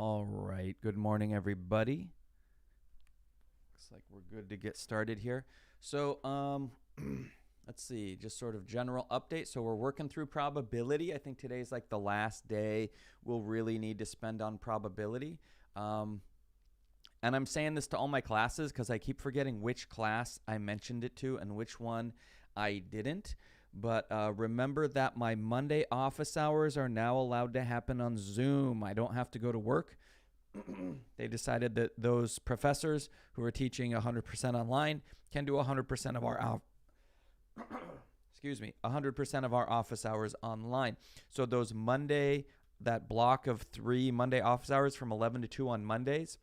All right. Good morning, everybody. Looks like we're good to get started here. So, let's see, just sort of general update. So we're working through probability. I think today's like the last day we'll really need to spend on probability. And I'm saying this to all my classes because I keep forgetting which class I mentioned it to and which one I didn't. But remember that my Monday office hours are now allowed to happen on Zoom. I don't have to go to work. They decided that those professors who are teaching 100% online can do 100% of our 100% of our office hours online. So those that block of 3 Monday office hours from 11 to 2 on Mondays,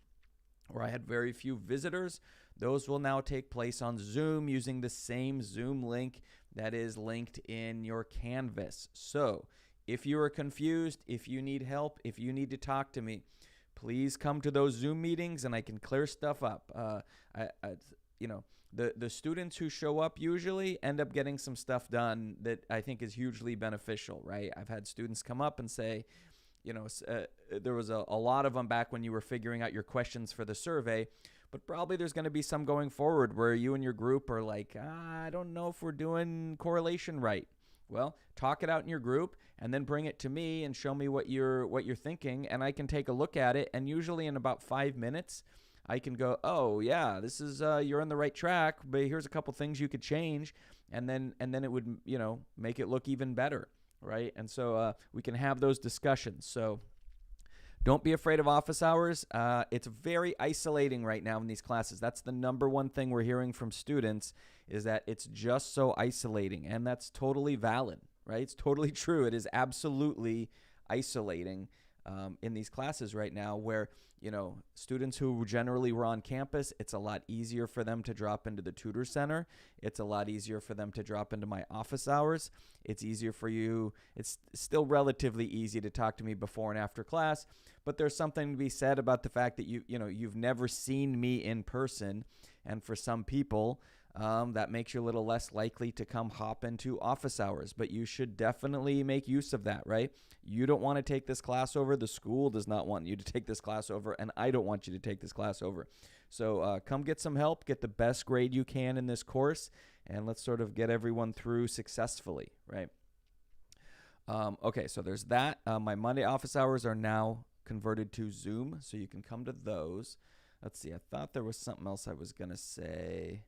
where I had very few visitors, those will now take place on Zoom using the same Zoom link that is linked in your Canvas. So if you are confused, if you need help, if you need to talk to me, please come to those Zoom meetings and I can clear stuff up. The students who show up usually end up getting some stuff done that I think is hugely beneficial, right? I've had students come up and say, there was a lot of them back when you were figuring out your questions for the survey, but probably there's going to be some going forward where you and your group are like, I don't know if we're doing correlation right. Well, talk it out in your group and then bring it to me and show me what you're thinking, and I can take a look at it. And usually in about 5 minutes, I can go, oh yeah, this is you're on the right track, but here's a couple things you could change, and then it would make it look even better, right? And so we can have those discussions. So don't be afraid of office hours. It's very isolating right now in these classes. That's the number one thing we're hearing from students, is that it's just so isolating. And that's totally valid, right? It's totally true. It is absolutely isolating in these classes right now, where, students who generally were on campus, it's a lot easier for them to drop into the tutor center. It's a lot easier for them to drop into my office hours. It's easier for you. It's still relatively easy to talk to me before and after class, but there's something to be said about the fact that you've never seen me in person. And for some people, that makes you a little less likely to come hop into office hours, but you should definitely make use of that, right? You don't want to take this class over. The school does not want you to take this class over, and I don't want you to take this class over. So come get some help, get the best grade you can in this course, and let's sort of get everyone through successfully, right? Okay, so there's that. My Monday office hours are now converted to Zoom, so you can come to those. Let's see, I thought there was something else I was going to say,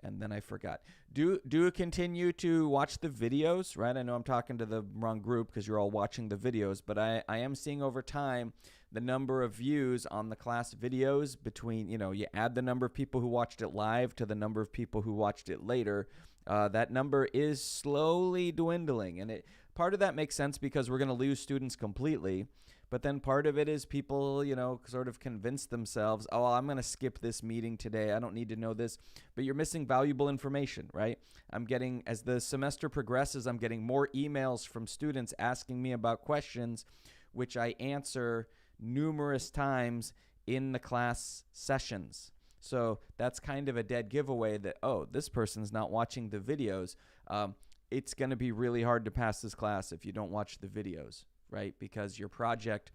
and then I forgot. Do continue to watch the videos, right? I know I'm talking to the wrong group because you're all watching the videos, but I am seeing over time the number of views on the class videos between, you add the number of people who watched it live to the number of people who watched it later. That number is slowly dwindling, and part of that makes sense because we're going to lose students completely. But then part of it is people, sort of convince themselves, oh, I'm going to skip this meeting today. I don't need to know this. But you're missing valuable information, right? As the semester progresses, I'm getting more emails from students asking me about questions, which I answer numerous times in the class sessions. So that's kind of a dead giveaway that, oh, this person's not watching the videos. It's going to be really hard to pass this class if you don't watch the videos, right? Because your project,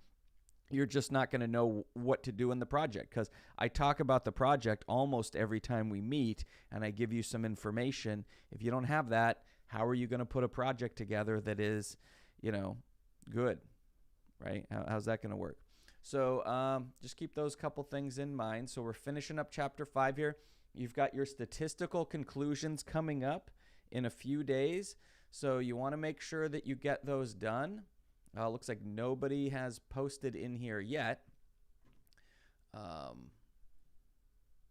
you're just not going to know what to do in the project, because I talk about the project almost every time we meet and I give you some information. If you don't have that, how are you going to put a project together that is, good, right? How's that going to work? So just keep those couple things in mind. So we're finishing up chapter 5 here. You've got your statistical conclusions coming up in a few days. So you want to make sure that you get those done. Looks like nobody has posted in here yet,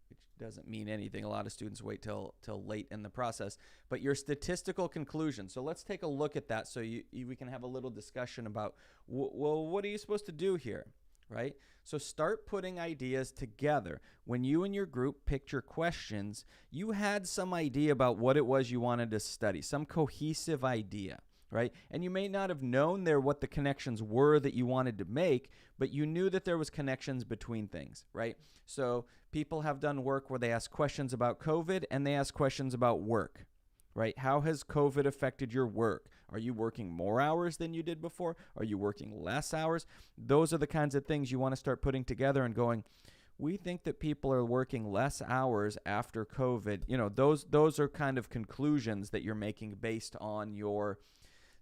which doesn't mean anything. A lot of students wait till late in the process. But your statistical conclusion. So let's take a look at that so we can have a little discussion about, well, what are you supposed to do here, right? So start putting ideas together. When you and your group picked your questions, you had some idea about what it was you wanted to study, some cohesive idea. Right? And you may not have known what the connections were that you wanted to make, but you knew that there was connections between things, right? So people have done work where they ask questions about COVID and they ask questions about work, right? How has COVID affected your work? Are you working more hours than you did before? Are you working less hours? Those are the kinds of things you want to start putting together and going, we think that people are working less hours after COVID. Those are kind of conclusions that you're making based on your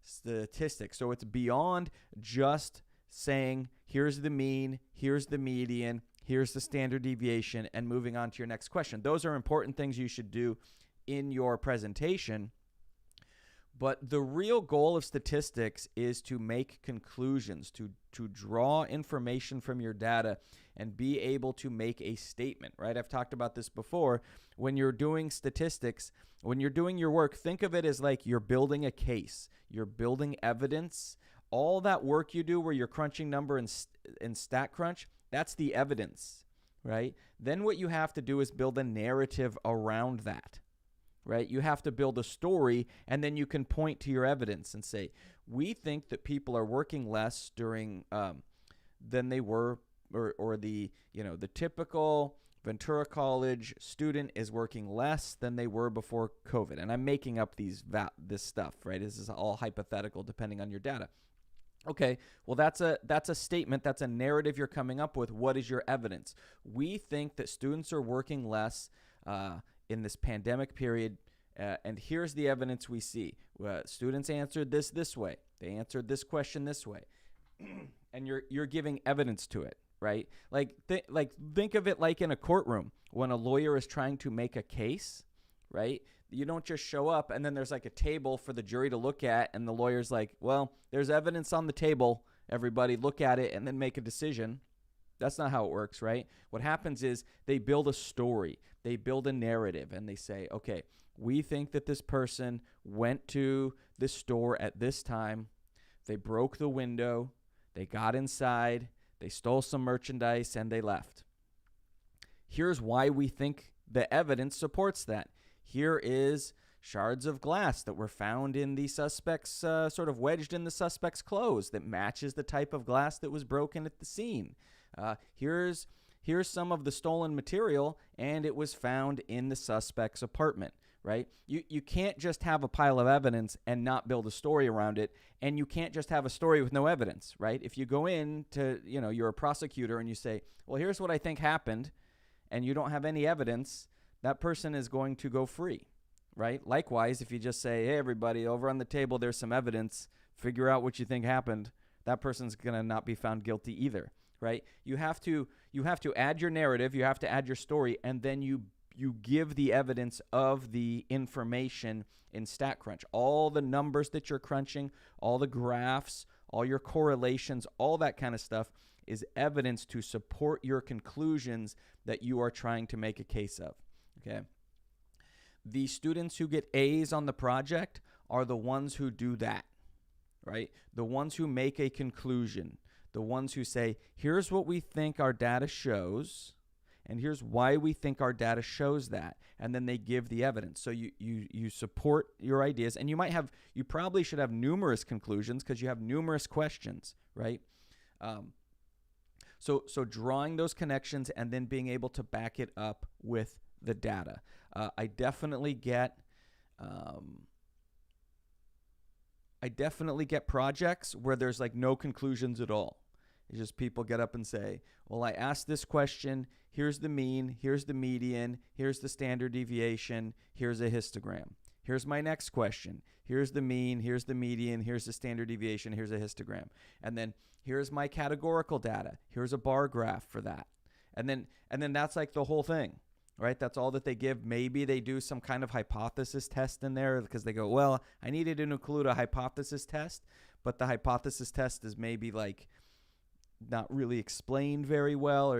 statistics. So it's beyond just saying, here's the mean, here's the median, here's the standard deviation, and moving on to your next question. Those are important things you should do in your presentation. But the real goal of statistics is to make conclusions, to draw information from your data and be able to make a statement, right? I've talked about this before. When you're doing statistics, when you're doing your work, think of it as like you're building a case. You're building evidence. All that work you do where you're crunching number in StatCrunch, that's the evidence, right? Then what you have to do is build a narrative around that. Right? You have to build a story, and then you can point to your evidence and say, we think that people are working less during than they were, or the typical Ventura College student is working less than they were before COVID. And I'm making up this stuff, right? This is all hypothetical depending on your data. Okay, well, that's a statement. That's a narrative you're coming up with. What is your evidence? We think that students are working less in this pandemic period, and here's the evidence we see. Students answered this way. They answered this question this way, and you're giving evidence to it, right? Like think of it like in a courtroom when a lawyer is trying to make a case, right? You don't just show up and then there's like a table for the jury to look at, and the lawyer's like, well, there's evidence on the table. Everybody look at it and then make a decision. That's not how it works, right? What happens is they build a story. They build a narrative, and they say, okay, we think that this person went to this store at this time. They broke the window. They got inside. They stole some merchandise, and they left. Here's why we think the evidence supports that. Here is shards of glass that were found in the suspect's, sort of wedged in the suspect's clothes that matches the type of glass that was broken at the scene. Here's some of the stolen material, and it was found in the suspect's apartment, right? You can't just have a pile of evidence and not build a story around it, and you can't just have a story with no evidence, right? If you go in to, you're a prosecutor and you say, well, here's what I think happened, and you don't have any evidence, that person is going to go free, right? Likewise, if you just say, hey, everybody, over on the table, there's some evidence, figure out what you think happened, that person's going to not be found guilty either. Right? You have to add your narrative, you have to add your story, and then you give the evidence of the information in StatCrunch. All the numbers that you're crunching, all the graphs, all your correlations, all that kind of stuff is evidence to support your conclusions that you are trying to make a case of. Okay? The students who get A's on the project are the ones who do that. Right? The ones who make a conclusion. The ones who say, here's what we think our data shows, and here's why we think our data shows that. And then they give the evidence. So you support your ideas, and you probably should have numerous conclusions because you have numerous questions, right? So drawing those connections and then being able to back it up with the data. I definitely get projects where there's like no conclusions at all. It's just people get up and say, well, I asked this question. Here's the mean. Here's the median. Here's the standard deviation. Here's a histogram. Here's my next question. Here's the mean. Here's the median. Here's the standard deviation. Here's a histogram. And then here's my categorical data. Here's a bar graph for that. And then that's like the whole thing. Right? That's all that they give. Maybe they do some kind of hypothesis test in there because they go, well, I needed to include a hypothesis test, but the hypothesis test is maybe like not really explained very well,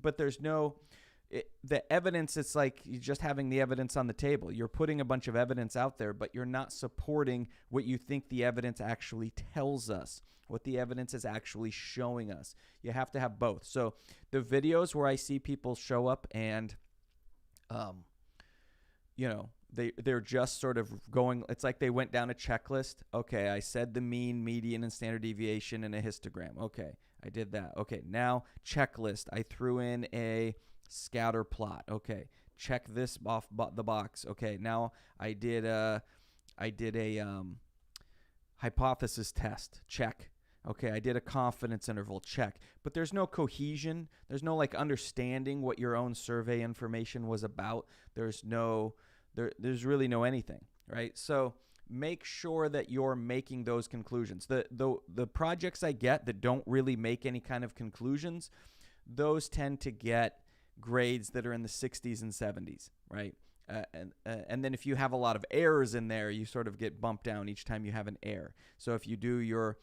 but there's the evidence. It's like you just having the evidence on the table. You're putting a bunch of evidence out there, but you're not supporting what you think the evidence actually tells us, what the evidence is actually showing us. You have to have both. So the videos where I see people show up and they're just sort of going, it's like they went down a checklist. Okay, I said the mean, median, and standard deviation in a histogram. Okay, I did that. Okay, now checklist. I threw in a scatter plot. Okay, check this off the box. Okay, now I did a hypothesis test. Check. Okay, I did a confidence interval. Check. But there's no cohesion. There's no like understanding what your own survey information was about. There's really no anything, right? So make sure that you're making those conclusions. The projects I get that don't really make any kind of conclusions, those tend to get grades that are in the 60s and 70s, right? And then if you have a lot of errors in there, you sort of get bumped down each time you have an error. So if you do your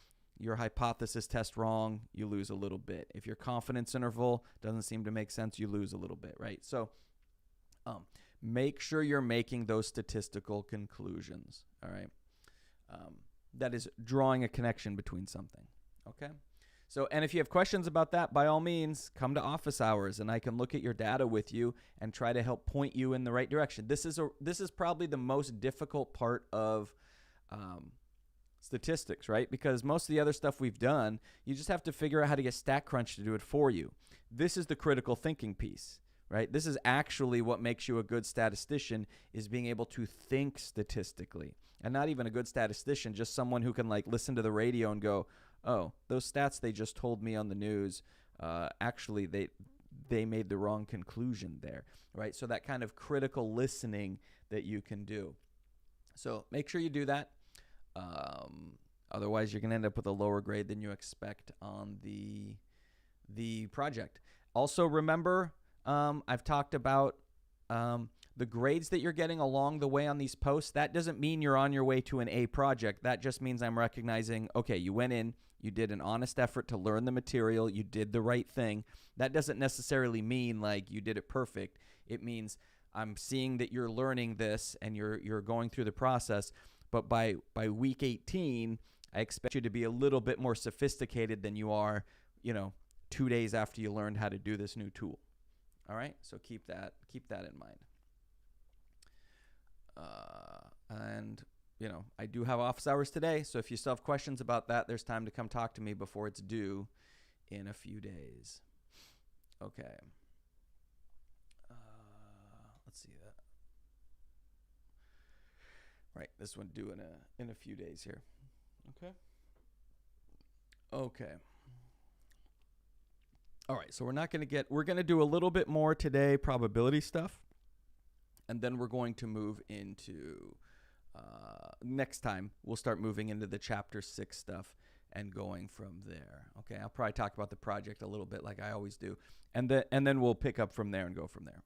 hypothesis test wrong, you lose a little bit. If your confidence interval doesn't seem to make sense, you lose a little bit, right? So make sure you're making those statistical conclusions, all right? That is drawing a connection between something, okay? So, and if you have questions about that, by all means, come to office hours and I can look at your data with you and try to help point you in the right direction. This is probably the most difficult part of statistics, right? Because most of the other stuff we've done, you just have to figure out how to get StatCrunch to do it for you. This is the critical thinking piece, right? This is actually what makes you a good statistician, is being able to think statistically. And not even a good statistician, just someone who can like listen to the radio and go, oh, those stats they just told me on the news, actually they made the wrong conclusion there, right? So that kind of critical listening that you can do. So make sure you do that. Otherwise, you're going to end up with a lower grade than you expect on the project. Also, remember, I've talked about the grades that you're getting along the way on these posts. That doesn't mean you're on your way to an A project. That just means I'm recognizing, okay, you went in, you did an honest effort to learn the material, you did the right thing. That doesn't necessarily mean like you did it perfect. It means I'm seeing that you're learning this and you're going through the process. But by week 18, I expect you to be a little bit more sophisticated than you are, 2 days after you learned how to do this new tool. All right, so keep that in mind. And I do have office hours today, so if you still have questions about that, there's time to come talk to me before it's due in a few days. Okay. Let's see that. Right, this one due in a few days here. Okay. All right, so we're going to do a little bit more today, probability stuff. And then we're going to move into, next time, we'll start moving into the chapter 6 stuff and going from there. Okay, I'll probably talk about the project a little bit like I always do. And then we'll pick up from there and go from there.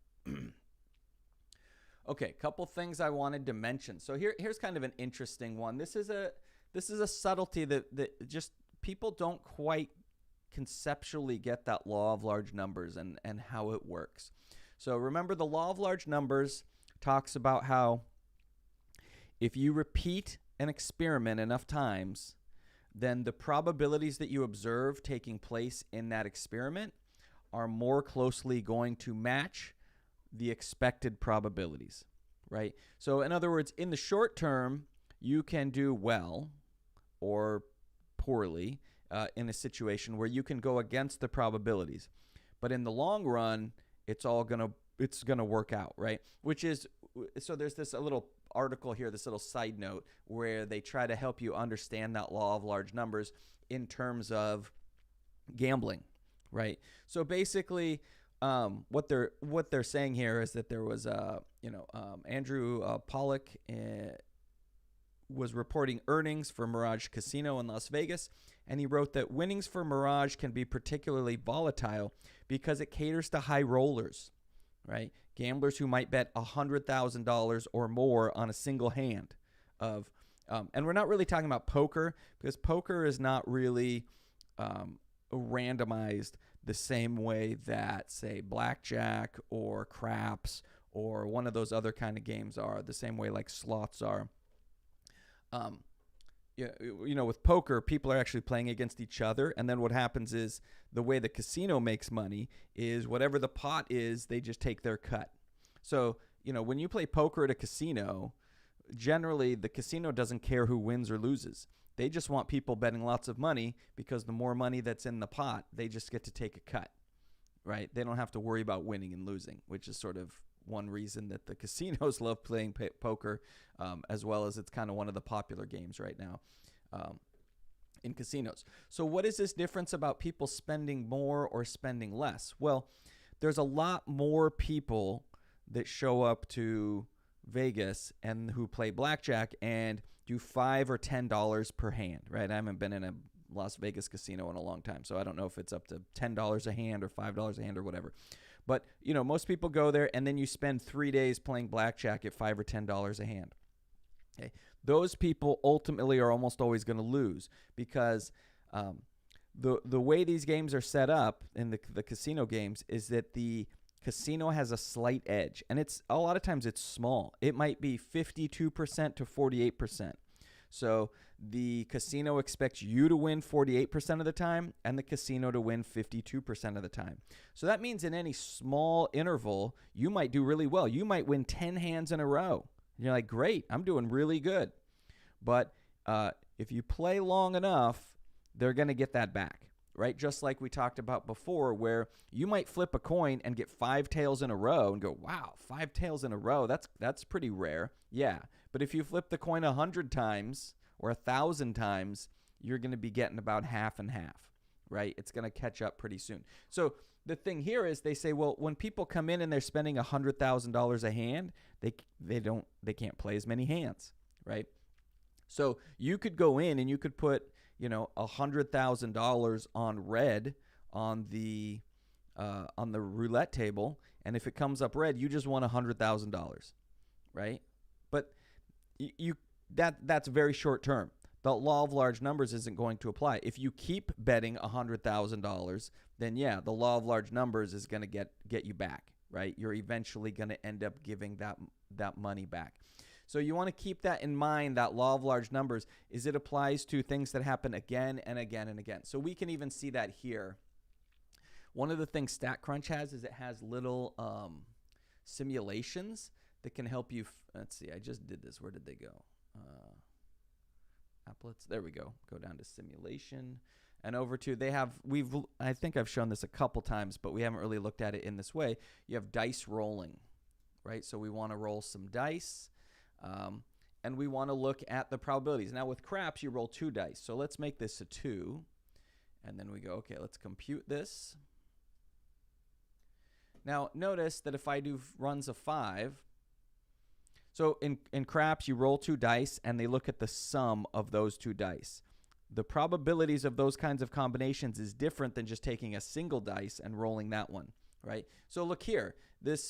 Okay, couple things I wanted to mention. So here's kind of an interesting one. This is a subtlety that just people don't quite conceptually get that law of large numbers and how it works. So remember, the law of large numbers talks about how if you repeat an experiment enough times, then the probabilities that you observe taking place in that experiment are more closely going to match the expected probabilities, right? So in other words, in the short term, you can do well or poorly in a situation where you can go against the probabilities. But in the long run, it's gonna work out, right? Which is, so there's a little article here, this little side note where they try to help you understand that law of large numbers in terms of gambling, right? So basically, what they're saying here is that there was Andrew Pollock was reporting earnings for Mirage Casino in Las Vegas, and he wrote that winnings for Mirage can be particularly volatile because it caters to high rollers, right? Gamblers who might bet $100,000 or more on a single hand of, and we're not really talking about poker, because poker is not really randomized the same way that, say, blackjack or craps or one of those other kind of games are, the same way like slots are. With poker, people are actually playing against each other, and then what happens is the way the casino makes money is whatever the pot is, they just take their cut. So, when you play poker at a casino, generally the casino doesn't care who wins or loses. They just want people betting lots of money, because the more money that's in the pot, they just get to take a cut, right? They don't have to worry about winning and losing, which is sort of one reason that the casinos love playing poker, as well as it's kind of one of the popular games right now in casinos. So what is this difference about people spending more or spending less? Well, there's a lot more people that show up to Vegas and who play blackjack and do $5 or $10 per hand, right? I haven't been in a Las Vegas casino in a long time, so I don't know if it's up to $10 a hand or $5 a hand or whatever. But, most people go there and then you spend 3 days playing blackjack at $5 or $10 a hand. Okay. Those people ultimately are almost always going to lose because the way these games are set up in the casino games is that the casino has a slight edge, and it's a lot of times it's small. It might be 52% to 48%. So the casino expects you to win 48% of the time and the casino to win 52% of the time. So that means in any small interval, you might do really well. You might win 10 hands in a row. And you're like, great, I'm doing really good. But if you play long enough, they're going to get that back, right? Just like we talked about before, where you might flip a coin and get 5 tails in a row and go, wow, 5 tails in a row, that's pretty rare. Yeah, but if you flip the coin 100 times or 1,000 times, you're going to be getting about half and half, right? It's going to catch up pretty soon. So the thing here is they say, well, when people come in and they're spending $100,000 a hand, they can't play as many hands, right? So you could go in and you could put, $100,000 on red on the roulette table, and if it comes up red, you just won $100,000, right? But that's very short term. The law of large numbers isn't going to apply. If you keep betting $100,000, then yeah, the law of large numbers is going to get you back, right? You're eventually going to end up giving that money back. So you want to keep that in mind, that law of large numbers, is it applies to things that happen again and again and again. So we can even see that here. One of the things StatCrunch has is it has little simulations that can help you. Let's see, I just did this. Where did they go? Applets. There we go. Go down to simulation. And over to, I think I've shown this a couple times, but we haven't really looked at it in this way. You have dice rolling, right? So we want to roll some dice. And we want to look at the probabilities. Now with craps, you roll 2 dice. So let's make this a 2. And then we go, okay, let's compute this. Now notice that if I do runs of 5, so in craps, you roll 2 dice and they look at the sum of those 2 dice. The probabilities of those kinds of combinations is different than just taking a single dice and rolling that one, right? So look here.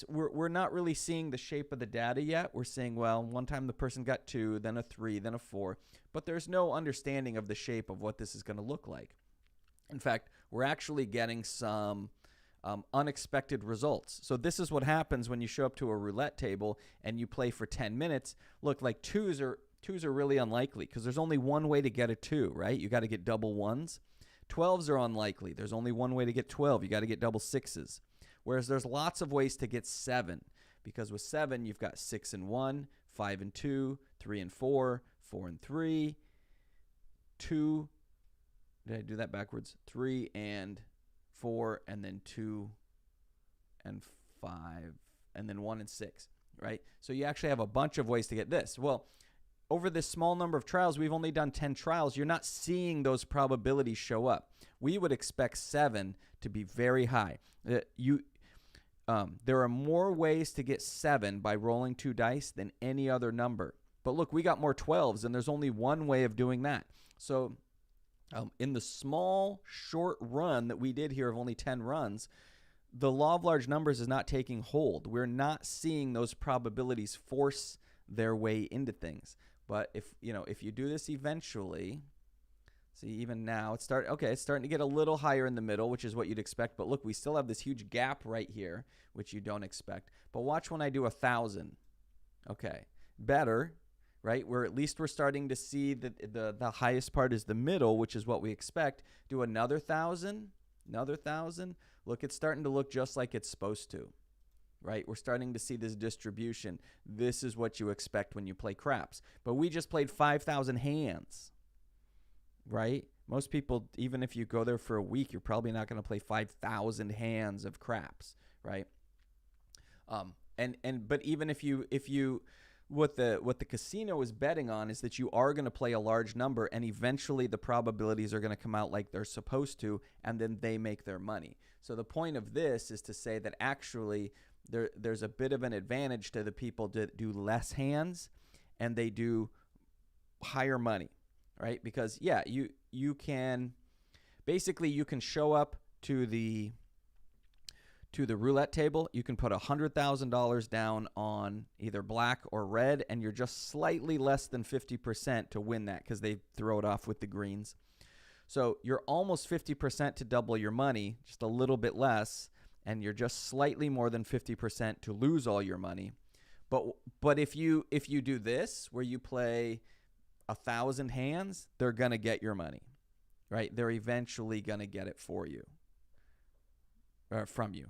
We're not really seeing the shape of the data yet. We're saying, well, one time the person got 2, then a 3, then a 4, but there's no understanding of the shape of what this is going to look like. In fact, we're actually getting some unexpected results. So this is what happens when you show up to a roulette table and you play for 10 minutes. Look, like twos are really unlikely because there's only one way to get a 2, right? You got to get double 1s. 12s are unlikely. There's only one way to get 12. You got to get double 6s. Whereas there's lots of ways to get 7, because with 7, you've got 6 and 1, 5 and 2, 3 and 4, 4 and 3, 2. Did I do that backwards? 3 and 4, and then 2 and 5, and then 1 and 6, right? So you actually have a bunch of ways to get this. Well, over this small number of trials, we've only done 10 trials. You're not seeing those probabilities show up. We would expect 7 to be very high. There are more ways to get 7 by rolling 2 dice than any other number. But look, we got more 12s, and there's only one way of doing that. So in the small, short run that we did here of only 10 runs, the law of large numbers is not taking hold. We're not seeing those probabilities force their way into things. But if you do this eventually, see, even now it's starting to get a little higher in the middle, which is what you'd expect. But look, we still have this huge gap right here, which you don't expect. But watch when I do 1,000. Okay, better, right? Where at least we're starting to see that the highest part is the middle, which is what we expect. Do another 1,000, another 1,000. Look, it's starting to look just like it's supposed to, right? We're starting to see this distribution. This is what you expect when you play craps. But we just played 5,000 hands, right? Most people, even if you go there for a week, you're probably not going to play 5,000 hands of craps, right? But even if you what the casino is betting on is that you are going to play a large number, and eventually the probabilities are going to come out like they're supposed to, and then they make their money. So the point of this is to say that actually there's a bit of an advantage to the people that do less hands and they do higher money, right? Because yeah, you can basically, you can show up to the roulette table. You can put $100,000 down on either black or red, and you're just slightly less than 50% to win that because they throw it off with the greens. So you're almost 50% to double your money, just a little bit less, and you're just slightly more than 50% to lose all your money. But if you do this, where you play 1,000 hands, they're gonna get your money, right? They're eventually gonna get it for you. Or from you.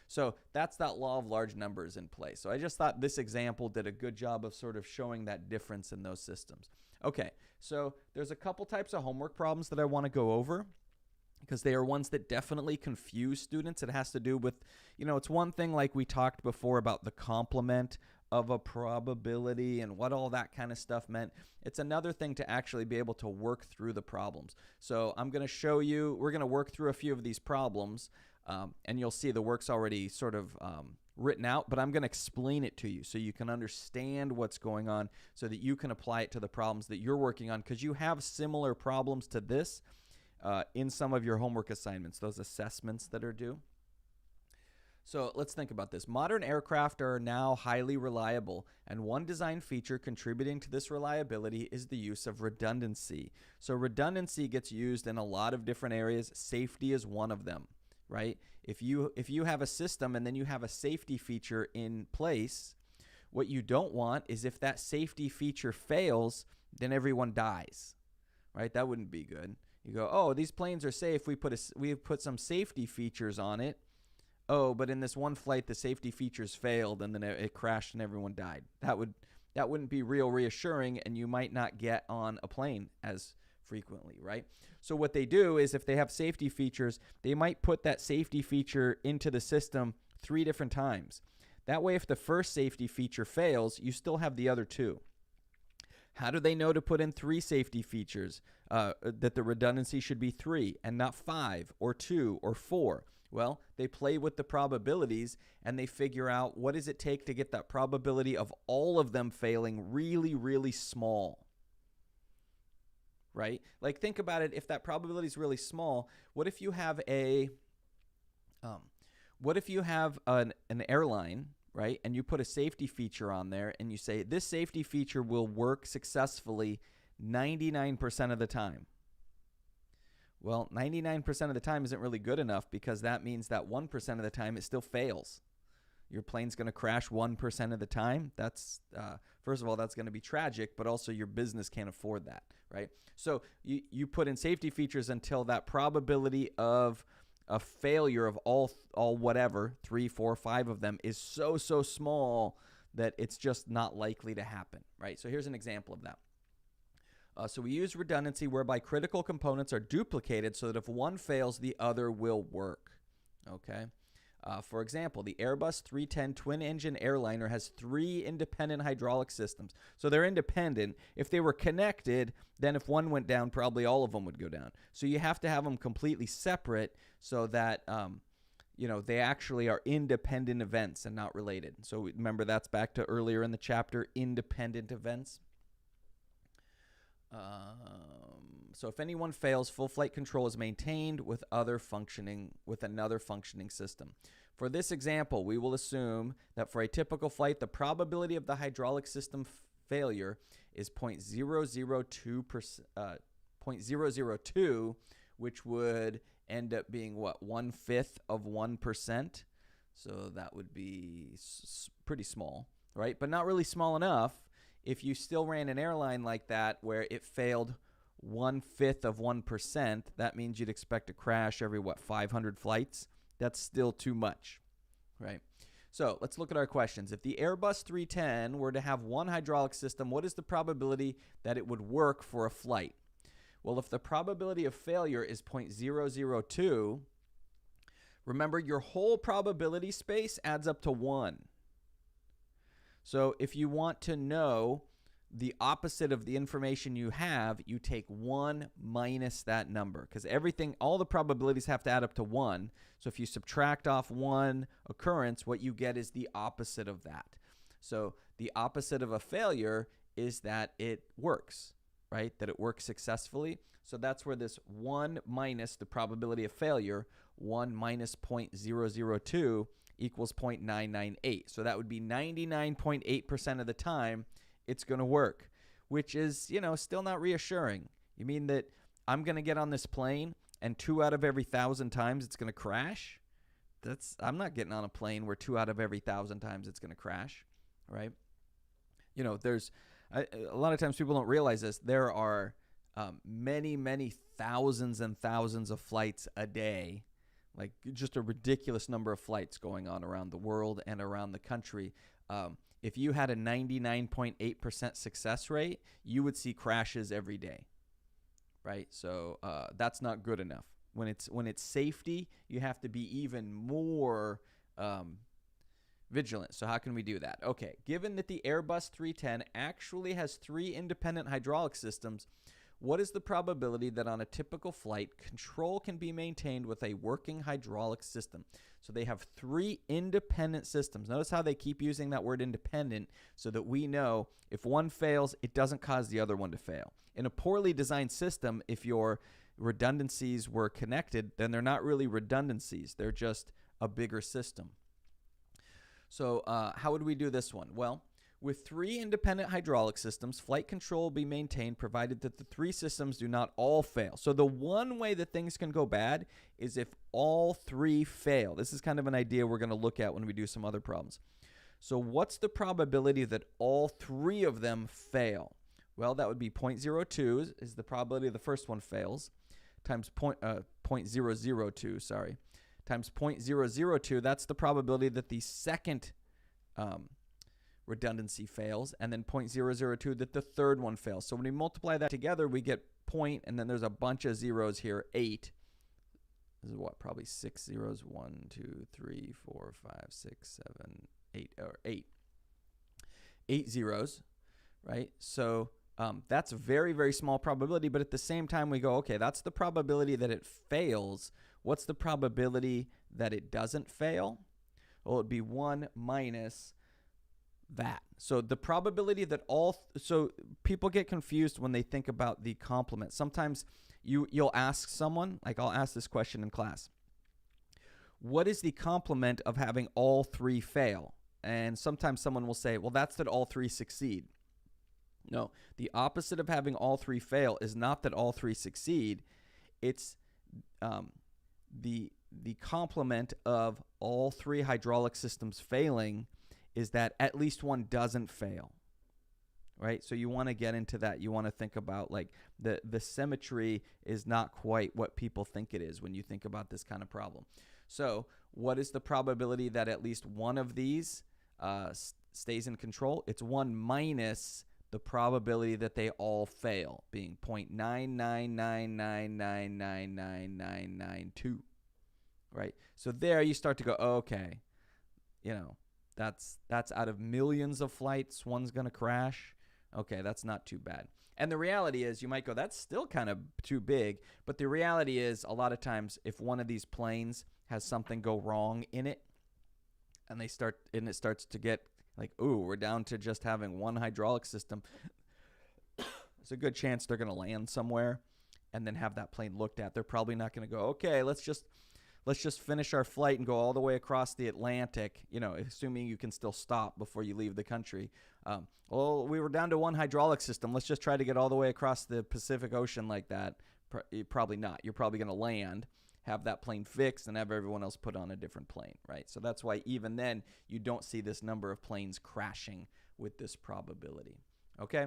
So that's that law of large numbers in play. So I just thought this example did a good job of sort of showing that difference in those systems. Okay, so there's a couple types of homework problems that I want to go over because they are ones that definitely confuse students. It has to do with, it's one thing like we talked before about the complement of a probability and what all that kind of stuff meant. It's another thing to actually be able to work through the problems. So I'm going to show you, we're going to work through a few of these problems, and you'll see the work's already sort of written out, but I'm going to explain it to you so you can understand what's going on so that you can apply it to the problems that you're working on, because you have similar problems to this in some of your homework assignments, those assessments that are due. So let's think about this. Modern aircraft are now highly reliable, and one design feature contributing to this reliability is the use of redundancy. So redundancy gets used in a lot of different areas. Safety is one of them, right? If you have a system and then you have a safety feature in place, what you don't want is if that safety feature fails, then everyone dies, right? That wouldn't be good. You go, oh, these planes are safe. We put some safety features on it. Oh, but in this one flight, the safety features failed and then it crashed and everyone died. That wouldn't be real reassuring, and you might not get on a plane as frequently, right? So what they do is if they have safety features, they might put that safety feature into the system 3 different times. That way, if the first safety feature fails, you still have the other 2. How do they know to put in 3 safety features, that the redundancy should be 3 and not 5 or 2 or 4? Well, they play with the probabilities and they figure out what does it take to get that probability of all of them failing really, really small, right? Like think about it. If that probability is really small, what if you have an airline, right? And you put a safety feature on there and you say this safety feature will work successfully 99% of the time. Well, 99% of the time isn't really good enough, because that means that 1% of the time it still fails. Your plane's going to crash 1% of the time. That's, first of all, that's going to be tragic, but also your business can't afford that, right? So you put in safety features until that probability of a failure of all whatever, 3, 4, 5 of them is so small that it's just not likely to happen, right? So here's an example of that. So we use redundancy whereby critical components are duplicated so that if one fails, the other will work. Okay. For example, the Airbus 310 twin-engine airliner has 3 independent hydraulic systems. So they're independent. If they were connected, then if one went down, probably all of them would go down. So you have to have them completely separate so that they actually are independent events and not related. So remember, that's back to earlier in the chapter, independent events. So if anyone fails, full flight control is maintained with another functioning system. For this example, we will assume that for a typical flight, the probability of the hydraulic system failure is 0.002, which would end up being what, 1/5 of 1%. So that would be pretty small, right? But not really small enough. If you still ran an airline like that where it failed 1/5 of 1%, that means you'd expect a crash every, 500 flights? That's still too much, right? So let's look at our questions. If the Airbus 310 were to have one hydraulic system, what is the probability that it would work for a flight? Well, if the probability of failure is 0.002, remember your whole probability space adds up to 1. So if you want to know the opposite of the information you have, you take 1 minus that number, because all the probabilities have to add up to 1. So if you subtract off one occurrence, what you get is the opposite of that. So the opposite of a failure is that it works, right? That it works successfully. So that's where this 1 minus the probability of failure, 1 minus 0.002 equals 0.998. So that would be 99.8% of the time it's going to work, which is, still not reassuring. You mean that I'm going to get on this plane and 2 out of every 1,000 times it's going to crash? I'm not getting on a plane where 2 out of every 1,000 times it's going to crash, right? There's a lot of times people don't realize this. There are many, many thousands and thousands of flights a day, like just a ridiculous number of flights going on around the world and around the country. If you had a 99.8% success rate, you would see crashes every day, right? So that's not good enough. When it's safety, you have to be even more vigilant. So how can we do that? Okay, given that the Airbus 310 actually has 3 independent hydraulic systems, what is the probability that on a typical flight, control can be maintained with a working hydraulic system? So they have 3 independent systems. Notice how they keep using that word independent so that we know if one fails, it doesn't cause the other one to fail. In a poorly designed system, if your redundancies were connected, then they're not really redundancies. They're just a bigger system. So how would we do this one? Well, with 3 independent hydraulic systems, flight control will be maintained provided that the 3 systems do not all fail. So the one way that things can go bad is if all 3 fail. This is kind of an idea we're going to look at when we do some other problems. So what's the probability that all 3 of them fail? Well, that would be 0.02 is the probability the first one fails, times 0.002, sorry, times 0.002. That's the probability that the second redundancy fails, and then 0.002 that the third one fails. So when we multiply that together, we get point, and then there's a bunch of zeros here, 8. This is what, probably 6 zeros, 1, 2, 3, 4, 5, 6, 7, 8, or 8. 8 zeros, right? So that's a very, very small probability, but at the same time we go, okay, that's the probability that it fails. What's the probability that it doesn't fail? Well, it'd be 1 minus that. So the probability that so people get confused when they think about the complement. Sometimes you'll ask someone, like I'll ask this question in class, what is the complement of having all 3 fail? And sometimes someone will say, well, that's that all 3 succeed. No, the opposite of having all 3 fail is not that all 3 succeed. It's the complement of all 3 hydraulic systems failing is that at least one doesn't fail, right? So you want to get into that. You want to think about like the symmetry is not quite what people think it is when you think about this kind of problem. So what is the probability that at least one of these stays in control? It's 1 minus the probability that they all fail, being 0.99999999992, right? So there you start to go, okay, that's out of millions of flights, one's going to crash. Okay, that's not too bad. And the reality is, you might go, that's still kind of too big. But the reality is, a lot of times, if one of these planes has something go wrong in it, and it starts to get like, ooh, we're down to just having one hydraulic system, there's a good chance they're going to land somewhere and then have that plane looked at. They're probably not going to go, okay, let's just finish our flight and go all the way across the Atlantic, assuming you can still stop before you leave the country. Well, we were down to one hydraulic system. Let's just try to get all the way across the Pacific Ocean like that. Probably not. You're probably going to land, have that plane fixed, and have everyone else put on a different plane, right? So that's why even then you don't see this number of planes crashing with this probability, okay?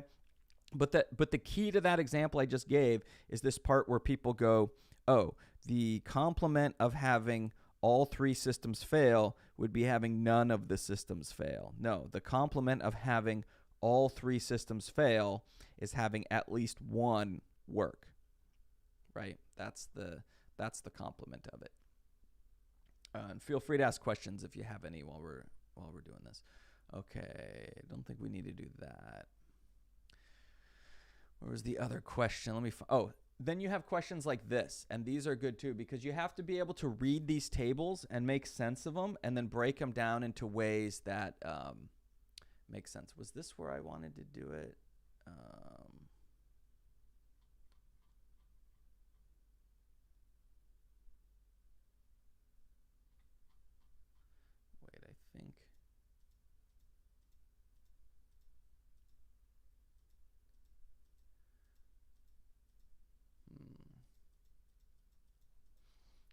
But the key to that example I just gave is this part where people go, oh, the complement of having all 3 systems fail would be having none of the systems fail. No, the complement of having all 3 systems fail is having at least one work, right? That's the complement of it. And feel free to ask questions if you have any while we're doing this. Okay, don't think we need to do that. Where was the other question? Let me then you have questions like this, and these are good too, because you have to be able to read these tables and make sense of them and then break them down into ways that make sense. Was this where I wanted to do it? Wait, I think.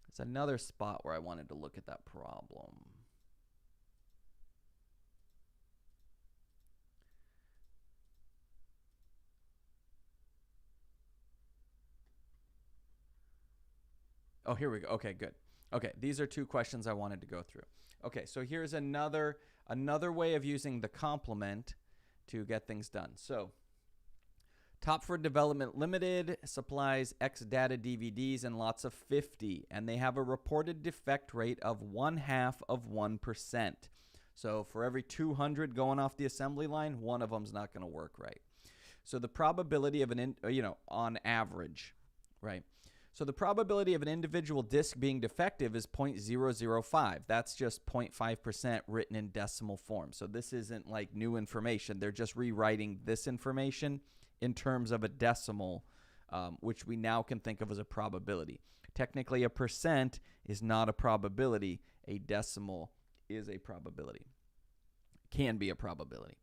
It's another spot where I wanted to look at that problem. Oh, here we go. Okay, good. Okay, these are two questions I wanted to go through. Okay, so here's another way of using the complement to get things done. So, Topford Development Limited supplies X data DVDs and lots of 50, and they have a reported defect rate of 0.5%. So for every 200 going off the assembly line, one of them's not going to work right. So the probability of on average, right? So the probability of an individual disk being defective is 0.005. That's just 0.5% written in decimal form. So this isn't like new information. They're just rewriting this information in terms of a decimal, which we now can think of as a probability. Technically, a percent is not a probability. A decimal is a probability. Can be a probability.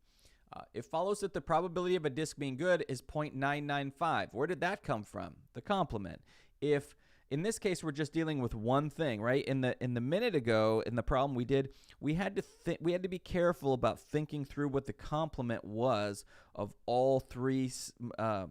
It follows that the probability of a disk being good is 0.995. Where did that come from? The complement. If in this case we're just dealing with one thing, right? In the minute ago, in the problem we had to be careful about thinking through what the complement was of all three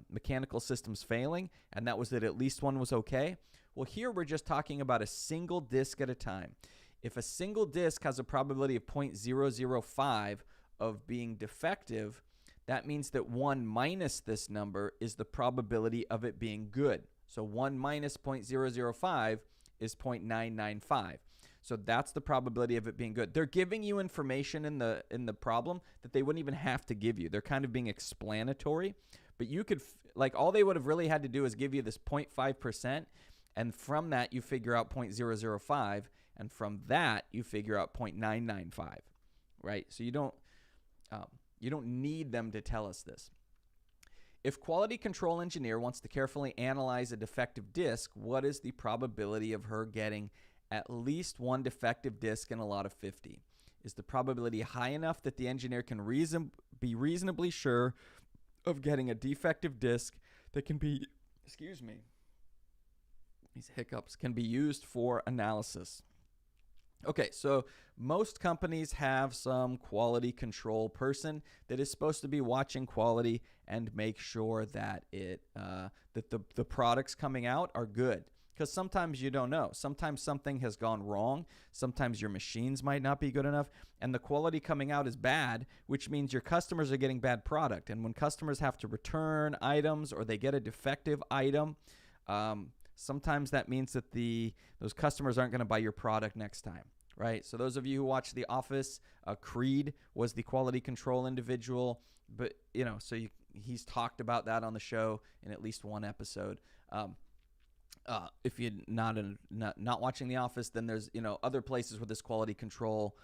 mechanical systems failing, and that was that at least one was okay. Well, here we're just talking about a single disk at a time. If a single disk has a probability of 0.005 of being defective, that means that 1 minus this number is the probability of it being good. So 1 minus 0.005 is 0.995. So that's the probability of it being good. They're giving you information in the problem that they wouldn't even have to give you. They're kind of being explanatory, but you could all they would have really had to do is give you this 0.5%, and from that you figure out 0.005, and from that you figure out 0.995, right? So you don't need them to tell us this. If quality control engineer wants to carefully analyze a defective disk, what is the probability of her getting at least one defective disk in a lot of 50? Is the probability high enough that the engineer can be reasonably sure of getting a defective disk that can be, these hiccups, can be used for analysis? Okay, so most companies have some quality control person that is supposed to be watching quality and make sure that the products coming out are good. Because sometimes you don't know. Sometimes something has gone wrong. Sometimes your machines might not be good enough, and the quality coming out is bad, which means your customers are getting bad product. And when customers have to return items or they get a defective item, sometimes that means that those customers aren't going to buy your product next time, right? So those of you who watch The Office, Creed was the quality control individual, but he's talked about that on the show in at least one episode. If you're not watching The Office, then there's other places where this quality control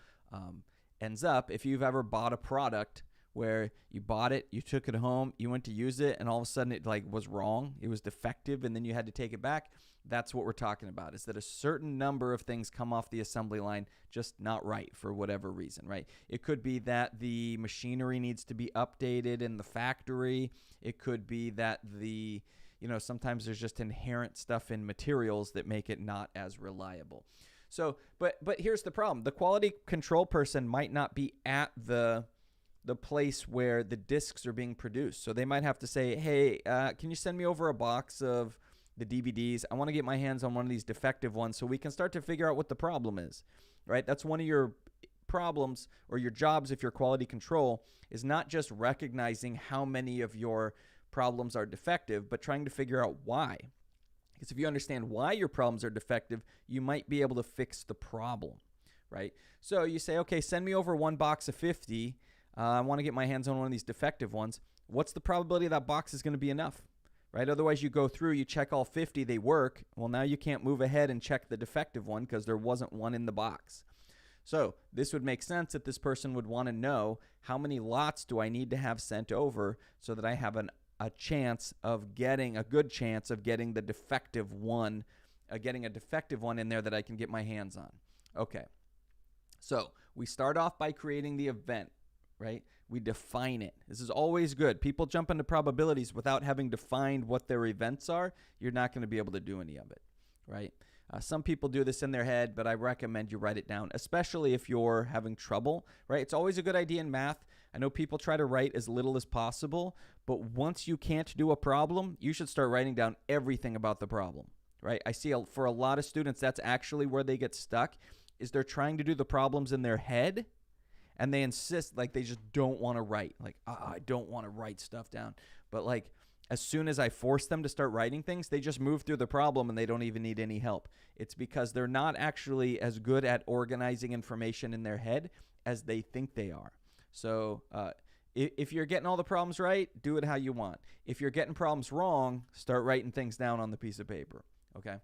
ends up. If you've ever bought a product where you bought it, you took it home, you went to use it, and all of a sudden it was wrong, it was defective, and then you had to take it back. That's what we're talking about, is that a certain number of things come off the assembly line just not right for whatever reason, right? It could be that the machinery needs to be updated in the factory. It could be that sometimes there's just inherent stuff in materials that make it not as reliable. So, but here's the problem. The quality control person might not be at the place where the discs are being produced. So they might have to say, hey, can you send me over a box of the DVDs? I want to get my hands on one of these defective ones so we can start to figure out what the problem is, right? That's one of your problems or your jobs if you're quality control, is not just recognizing how many of your problems are defective, but trying to figure out why. Because if you understand why your problems are defective, you might be able to fix the problem, right? So you say, okay, send me over one box of 50. I want to get my hands on one of these defective ones. What's the probability that box is going to be enough? Right? Otherwise, you go through, you check all 50, they work. Well, now you can't move ahead and check the defective one because there wasn't one in the box. So this would make sense that this person would want to know how many lots do I need to have sent over so that I have a good chance of getting the defective one, getting a defective one in there that I can get my hands on. Okay. So we start off by creating the event, right? We define it. This is always good. People jump into probabilities without having defined what their events are. You're not going to be able to do any of it, right? Some people do this in their head, but I recommend you write it down, especially if you're having trouble, right? It's always a good idea in math. I know people try to write as little as possible, but once you can't do a problem, you should start writing down everything about the problem, right? I see for a lot of students, that's actually where they get stuck, is they're trying to do the problems in their head, and they insist, like, they just don't want to write. Like, I don't want to write stuff down. But, like, as soon as I force them to start writing things, they just move through the problem and they don't even need any help. It's because they're not actually as good at organizing information in their head as they think they are. So if you're getting all the problems right, do it how you want. If you're getting problems wrong, start writing things down on the piece of paper, okay?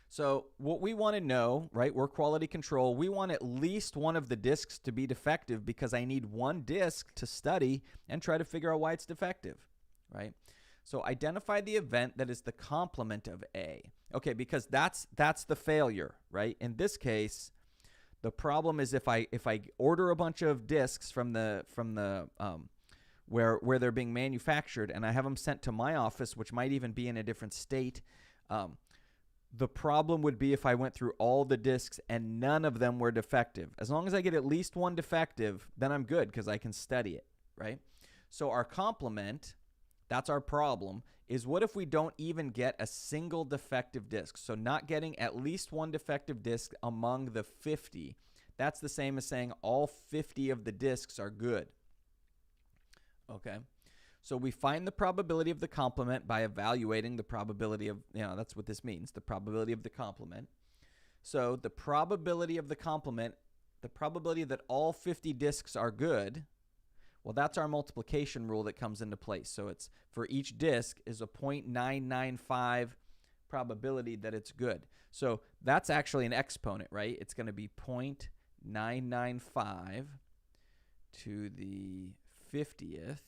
So what we want to know, right, we're quality control. We want at least one of the disks to be defective because I need one disk to study and try to figure out why it's defective, right? So identify the event that is the complement of A. Okay, because that's the failure, right? In this case, the problem is if I order a bunch of disks from the where they're being manufactured and I have them sent to my office, which might even be in a different state, the problem would be if I went through all the disks and none of them were defective. As long as I get at least one defective, then I'm good because I can study it, right? So our complement, that's our problem, is what if we don't even get a single defective disk? So not getting at least one defective disk among the 50. That's the same as saying all 50 of the disks are good. Okay. So we find the probability of the complement by evaluating the probability of, that's what this means, the probability of the complement. So the probability of the complement, the probability that all 50 disks are good, well, that's our multiplication rule that comes into place. So it's for each disk is a 0.995 probability that it's good. So that's actually an exponent, right? It's going to be 0.995 to the 50th.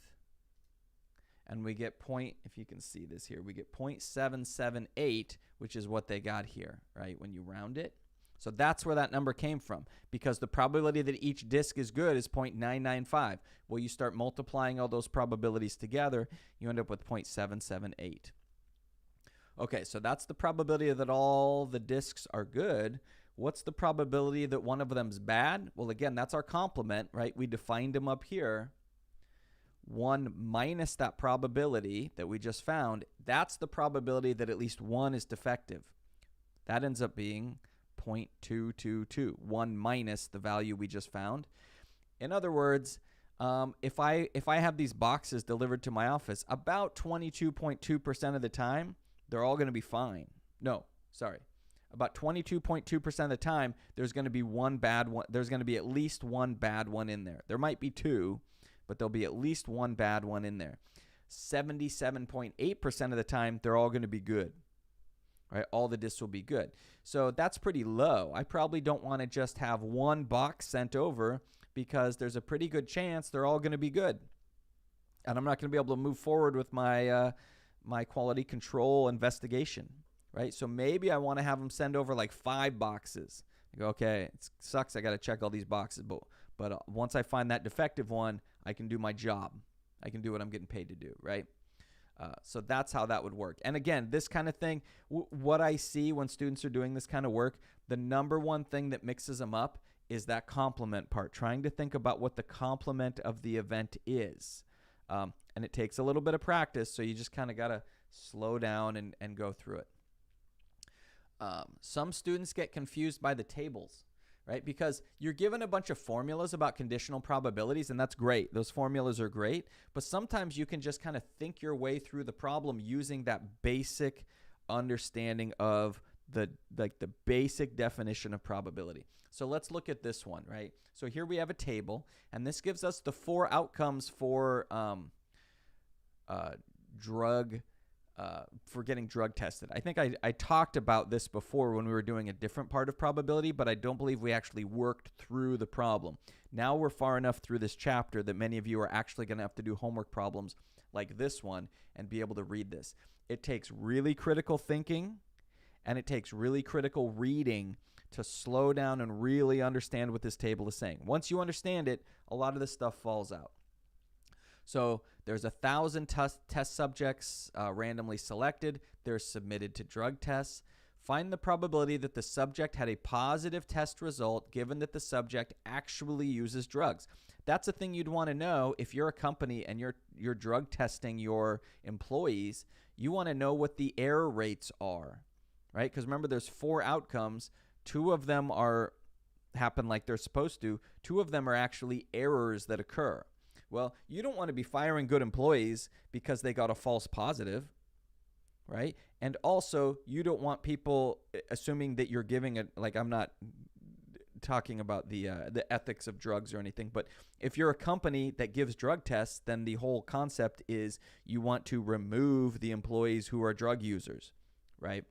And we get if you can see this here, we get 0.778, which is what they got here, right, when you round it. So that's where that number came from, because the probability that each disk is good is 0.995. Well, you start multiplying all those probabilities together, you end up with 0.778. Okay, so that's the probability that all the disks are good. What's the probability that one of them's bad? Well, again, that's our complement, right? We defined them up here. 1 minus that probability that we just found, that's the probability that at least one is defective. That ends up being 0.222, 1 minus the value we just found. In other words, if I have these boxes delivered to my office, about 22.2% of the time, they're all going to be fine. No, sorry. About 22.2% of the time, there's going to be one bad one. There's going to be at least one bad one in there. There might be two, but there'll be at least one bad one in there. 77.8% of the time, they're all going to be good. Right? All the disks will be good. So that's pretty low. I probably don't want to just have one box sent over because there's a pretty good chance they're all going to be good. And I'm not going to be able to move forward with my my quality control investigation. Right? So maybe I want to have them send over like 5 boxes. I go, okay, it sucks. I got to check all these boxes, but once I find that defective one, I can do my job. I can do what I'm getting paid to do, right? So that's how that would work. And again, this kind of thing, what I see when students are doing this kind of work, the number one thing that mixes them up is that complement part, trying to think about what the complement of the event is. And it takes a little bit of practice, so you just kind of got to slow down and go through it. Some students get confused by the tables, right? Because you're given a bunch of formulas about conditional probabilities, and that's great. Those formulas are great, but sometimes you can just kind of think your way through the problem using that basic understanding of the basic definition of probability. So let's look at this one, right? So here we have a table, and this gives us the 4 outcomes for getting drug tested. I think I talked about this before when we were doing a different part of probability, but I don't believe we actually worked through the problem. Now we're far enough through this chapter that many of you are actually going to have to do homework problems like this one and be able to read this. It takes really critical thinking, and it takes really critical reading to slow down and really understand what this table is saying. Once you understand it, a lot of this stuff falls out. So there's 1,000 test subjects randomly selected. They're submitted to drug tests. Find the probability that the subject had a positive test result given that the subject actually uses drugs. That's a thing you'd want to know if you're a company and you're drug testing your employees. You want to know what the error rates are, right? Because remember, there's 4 outcomes. 2 of them happen like they're supposed to. 2 of them are actually errors that occur. Well, you don't want to be firing good employees because they got a false positive, right? And also, you don't want people assuming that you're giving I'm not talking about the ethics of drugs or anything, but if you're a company that gives drug tests, then the whole concept is you want to remove the employees who are drug users, right?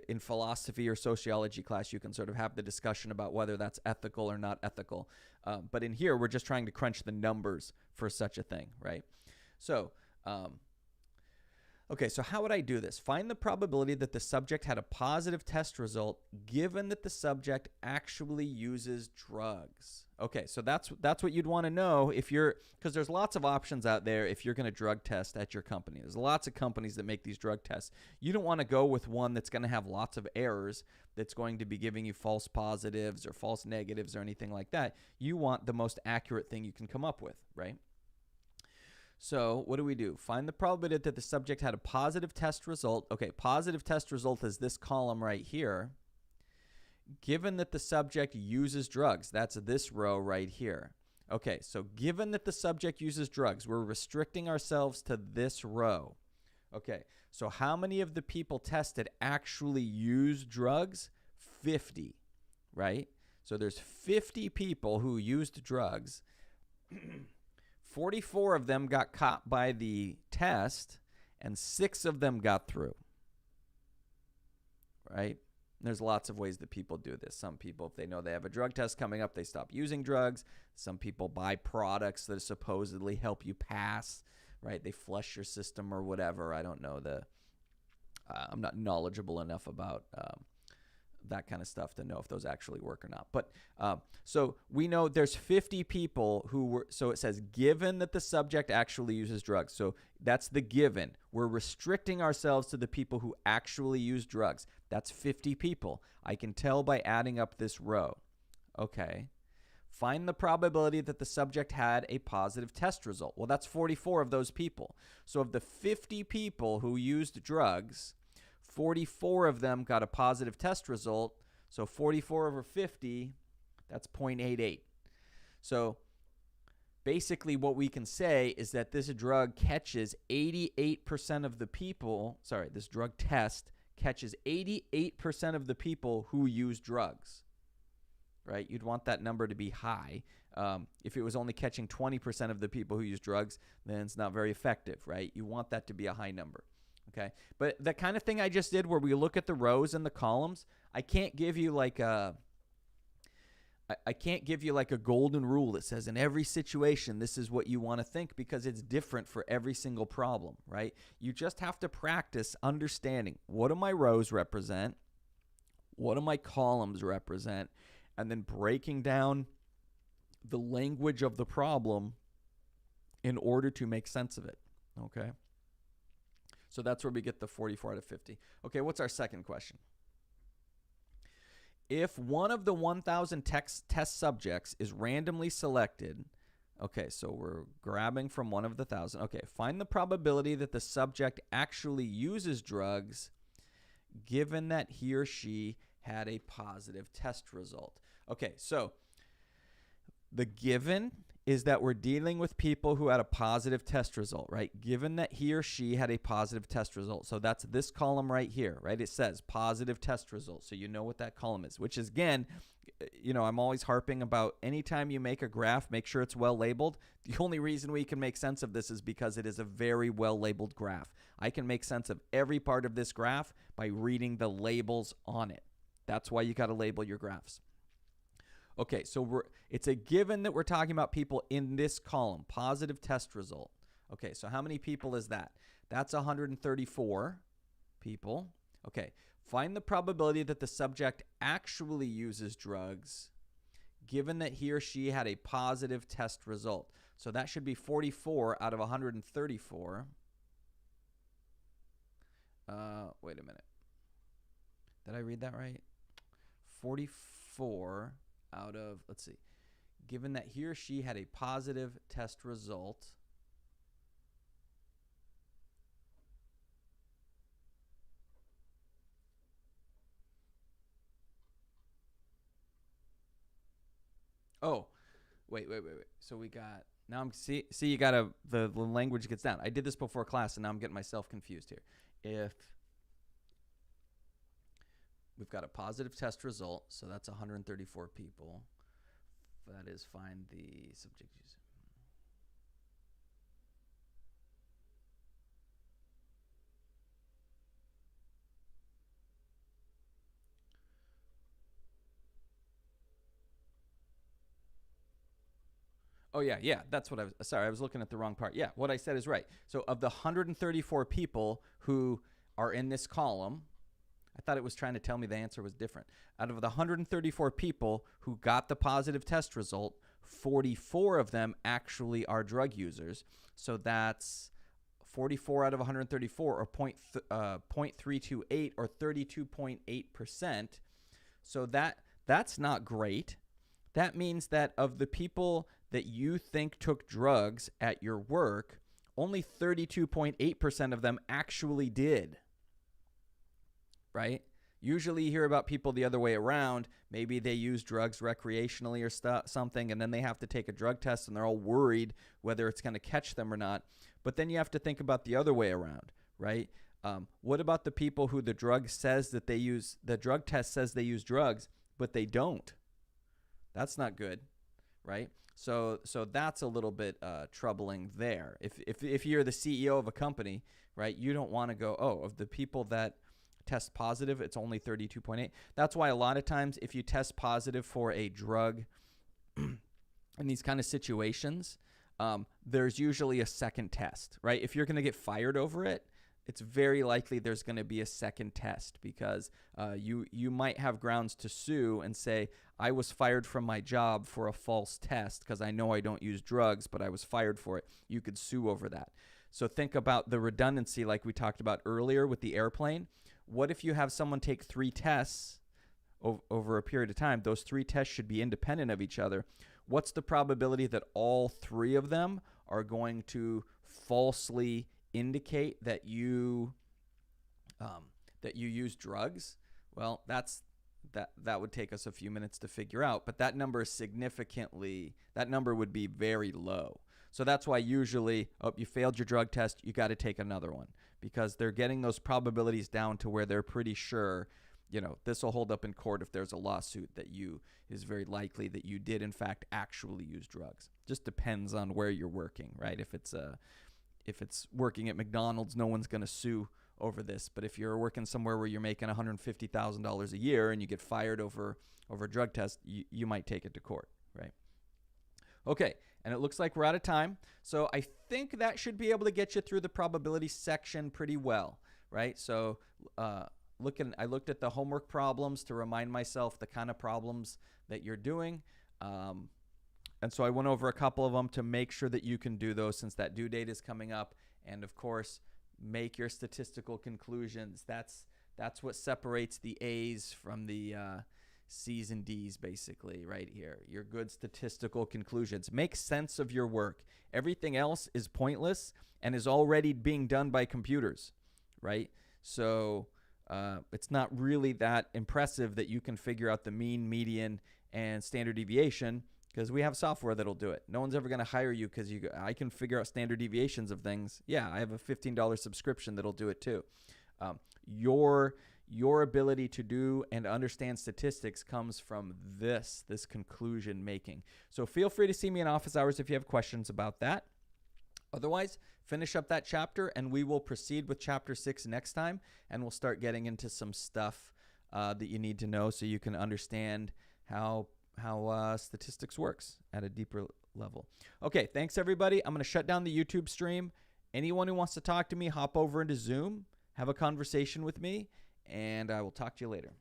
In philosophy or sociology class, you can sort of have the discussion about whether that's ethical or not ethical. But in here, we're just trying to crunch the numbers for such a thing, right? So, okay, so how would I do this? Find the probability that the subject had a positive test result given that the subject actually uses drugs. Okay, so that's what you'd want to know because there's lots of options out there if you're going to drug test at your company. There's lots of companies that make these drug tests. You don't want to go with one that's going to have lots of errors, that's going to be giving you false positives or false negatives or anything like that. You want the most accurate thing you can come up with, right? So what do? Find the probability that the subject had a positive test result. Okay, positive test result is this column right here. Given that the subject uses drugs, that's this row right here. Okay, so given that the subject uses drugs, we're restricting ourselves to this row. Okay, so how many of the people tested actually use drugs? 50, right? So there's 50 people who used drugs. 44 of them got caught by the test, and 6 of them got through, right? There's lots of ways that people do this. Some people, if they know they have a drug test coming up, they stop using drugs. Some people buy products that supposedly help you pass, right? They flush your system or whatever. I don't know. I'm not knowledgeable enough about that kind of stuff to know if those actually work or not. But so we know there's 50 people who were, so it says given that the subject actually uses drugs. So that's the given. We're restricting ourselves to the people who actually use drugs. That's 50 people. I can tell by adding up this row. Okay. Find the probability that the subject had a positive test result. Well, that's 44 of those people. So of the 50 people who used drugs, 44 of them got a positive test result. So 44 over 50, that's 0.88. So basically what we can say is that this drug catches 88% of the people, this drug test catches 88% of the people who use drugs, right? You'd want that number to be high. If it was only catching 20% of the people who use drugs, then it's not very effective, right? You want that to be a high number. Okay, but the kind of thing I just did where we look at the rows and the columns, I can't give you like a golden rule that says in every situation this is what you want to think, because it's different for every single problem, right? You just have to practice understanding what do my rows represent, what do my columns represent, and then breaking down the language of the problem in order to make sense of it, okay? So that's where we get the 44 out of 50. Okay, what's our second question? If one of the 1,000 test subjects is randomly selected, okay, so we're grabbing from one of the 1,000. Okay, find the probability that the subject actually uses drugs given that he or she had a positive test result. Okay, so the given is that we're dealing with people who had a positive test result, right? Given that he or she had a positive test result. So that's this column right here, right? It says positive test result. So you know what that column is, which is, again, I'm always harping about anytime you make a graph, make sure it's well labeled. The only reason we can make sense of this is because it is a very well labeled graph. I can make sense of every part of this graph by reading the labels on it. That's why you got to label your graphs. Okay, so it's a given that we're talking about people in this column, positive test result. Okay, so how many people is that? That's 134 people. Okay, find the probability that the subject actually uses drugs given that he or she had a positive test result. So that should be 44 out of 134. Wait a minute. Did I read that right? 44 out of, let's see, given that he or she had a positive test result. Oh, wait. So we got, now I'm, see you got to, the language gets down. I did this before class and now I'm getting myself confused here. If we've got a positive test result, so that's 134 people. That is, find the subject user. Oh, yeah, that's what I was, sorry, I was looking at the wrong part. Yeah, what I said is right. So of the 134 people who are in this column, I thought it was trying to tell me the answer was different. Out of the 134 people who got the positive test result, 44 of them actually are drug users. So that's 44 out of 134, or 0.328, or 32.8%. So that's not great. That means that of the people that you think took drugs at your work, only 32.8% of them actually did. Right? Usually you hear about people the other way around. Maybe they use drugs recreationally or something, and then they have to take a drug test, and they're all worried whether it's going to catch them or not. But then you have to think about the other way around, right? What about the people who the drug says that they use, the drug test says they use drugs, but they don't? That's not good, right? So that's a little bit troubling there. If you're the CEO of a company, right, you don't want to go, oh, of the people that test positive, it's only 32.8. That's why a lot of times if you test positive for a drug in these kind of situations, there's usually a second test, right? If you're going to get fired over it, it's very likely there's going to be a second test, because you might have grounds to sue and say, I was fired from my job for a false test because I know I don't use drugs, but I was fired for it. You could sue over that. So think about the redundancy like we talked about earlier with the airplane. What if you have someone take 3 tests over a period of time? Those 3 tests should be independent of each other. What's the probability that all 3 of them are going to falsely indicate that you use drugs? Well, that would take us a few minutes to figure out, but that number is that number would be very low. So that's why usually, you failed your drug test, you got to take another one, because they're getting those probabilities down to where they're pretty sure, this will hold up in court if there's a lawsuit that is very likely that you did in fact actually use drugs. Just depends on where you're working, right? If it's working at McDonald's, no one's going to sue over this. But if you're working somewhere where you're making $150,000 a year and you get fired over a drug test, you might take it to court, right? Okay, and it looks like we're out of time. So I think that should be able to get you through the probability section pretty well, right? So I looked at the homework problems to remind myself the kind of problems that you're doing. And so I went over a couple of them to make sure that you can do those since that due date is coming up. And of course, make your statistical conclusions. That's what separates the A's from the C's and D's, basically, right here. Your good statistical conclusions. Make sense of your work. Everything else is pointless and is already being done by computers, right? So it's not really that impressive that you can figure out the mean, median, and standard deviation. because we have software that'll do it. No one's ever going to hire you because I can figure out standard deviations of things. Yeah, I have a $15 subscription that'll do it too. Your ability to do and understand statistics comes from this conclusion making. So feel free to see me in office hours if you have questions about that. Otherwise, finish up that chapter, and we will proceed with chapter 6 next time, and we'll start getting into some stuff that you need to know so you can understand how statistics works at a deeper level. Okay, thanks everybody. I'm going to shut down the YouTube stream. Anyone who wants to talk to me, hop over into Zoom, have a conversation with me, and I will talk to you later.